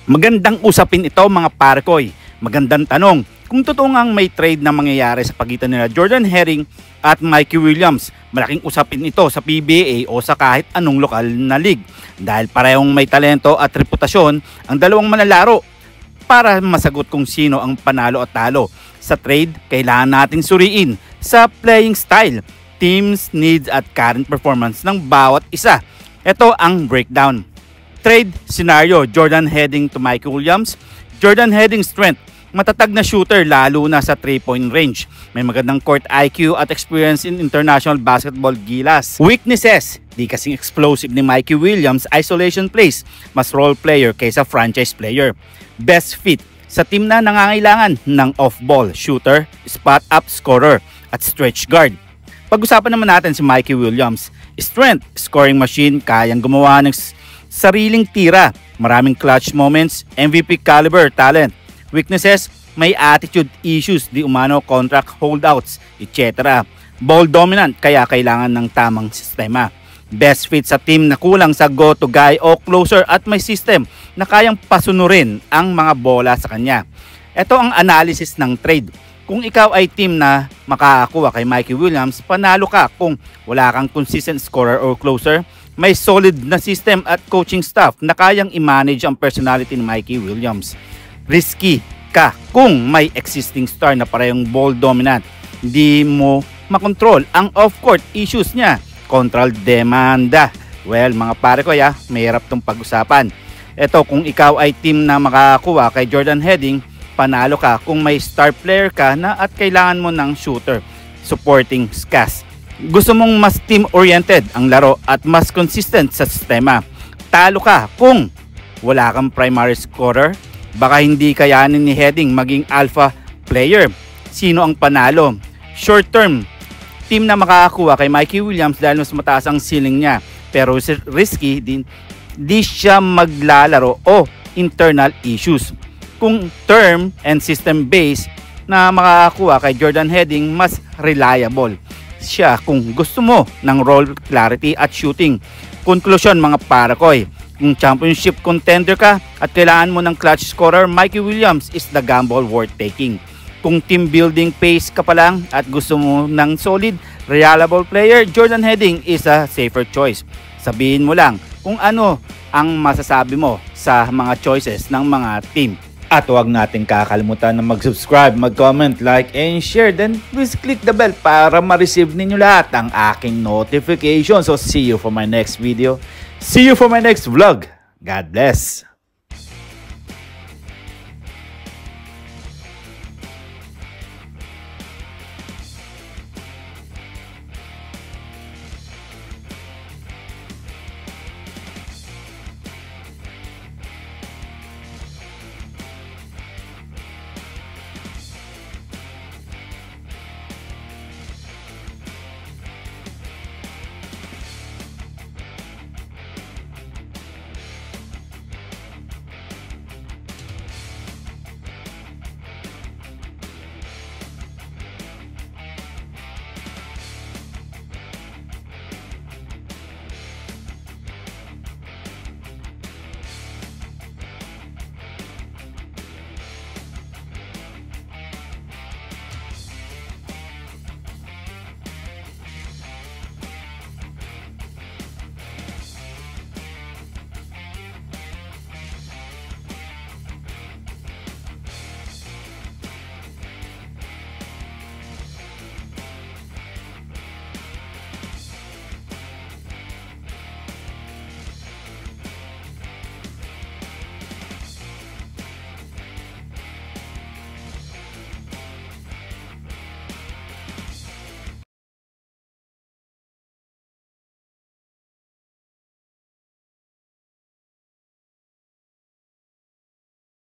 Magandang usapin ito mga parkoy. Magandang tanong. Kung totoo ngang may trade na mangyayari sa pagitan nila Jordan Herring at Mikey Williams, malaking usapin ito sa PBA o sa kahit anong lokal na league. Dahil parehong may talento at reputasyon ang dalawang manlalaro. Para masagot kung sino ang panalo at talo sa trade, kailangan nating suriin sa playing style, teams, needs at current performance ng bawat isa. Ito ang breakdown. Trade scenario: Jordan Herring to Mikey Williams. Jordan Herring strength: matatag na shooter lalo na sa 3-point range. May magandang court IQ at experience in international basketball gilas. Weaknesses: di kasing explosive ni Mikey Williams, isolation plays, mas role player kaysa franchise player. Best fit sa team na nangangailangan ng off-ball shooter, spot-up scorer at stretch guard. Pag-usapan naman natin si Mikey Williams. Strength: scoring machine, kayang gumawa ng sariling tira, maraming clutch moments, MVP caliber talent. Weaknesses: may attitude issues, di umano contract holdouts, etc. Ball dominant, kaya kailangan ng tamang sistema. Best fit sa team na kulang sa go-to guy o closer at may system na kayang pasunurin ang mga bola sa kanya. Ito ang analysis ng trade. Kung ikaw ay team na makakakuha kay Mikey Williams, panalo ka kung wala kang consistent scorer or closer. May solid na system at coaching staff na kayang i-manage ang personality ni Mikey Williams. Risky ka kung may existing star na parehong ball dominant. Hindi mo makontrol ang off-court issues niya. Control demanda. Well, mga pare ko, may hirap tong pag-usapan. Ito, kung ikaw ay team na makakakuha kay Jordan Herring, panalo ka kung may star player ka na at kailangan mo ng shooter, supporting cast. Gusto mong mas team-oriented ang laro at mas consistent sa sistema. Talo ka kung wala kang primary scorer. Baka hindi kayanin ni Herring maging alpha player. Sino ang panalo? Short term, team na makakakuha kay Mikey Williams dahil mas mataas ang ceiling niya. Pero risky din, di siya maglalaro o internal issues. Kung term and system based na makakakuha kay Jordan Herring, mas reliable siya kung gusto mo ng role clarity at shooting. Conclusion mga parakoy, kung championship contender ka at kailangan mo ng clutch scorer, Mikey Williams is the gamble worth taking. Kung team building pace ka pa lang at gusto mo ng solid, reliable player, Jordan Herring is a safer choice. Sabihin mo lang kung ano ang masasabi mo sa mga choices ng mga team. At huwag natin kakalimutan na mag-subscribe, mag-comment, like, and share. Then please click the bell para ma-receive ninyo lahat ang aking notification. So see you for my next video. See you for my next vlog. God bless.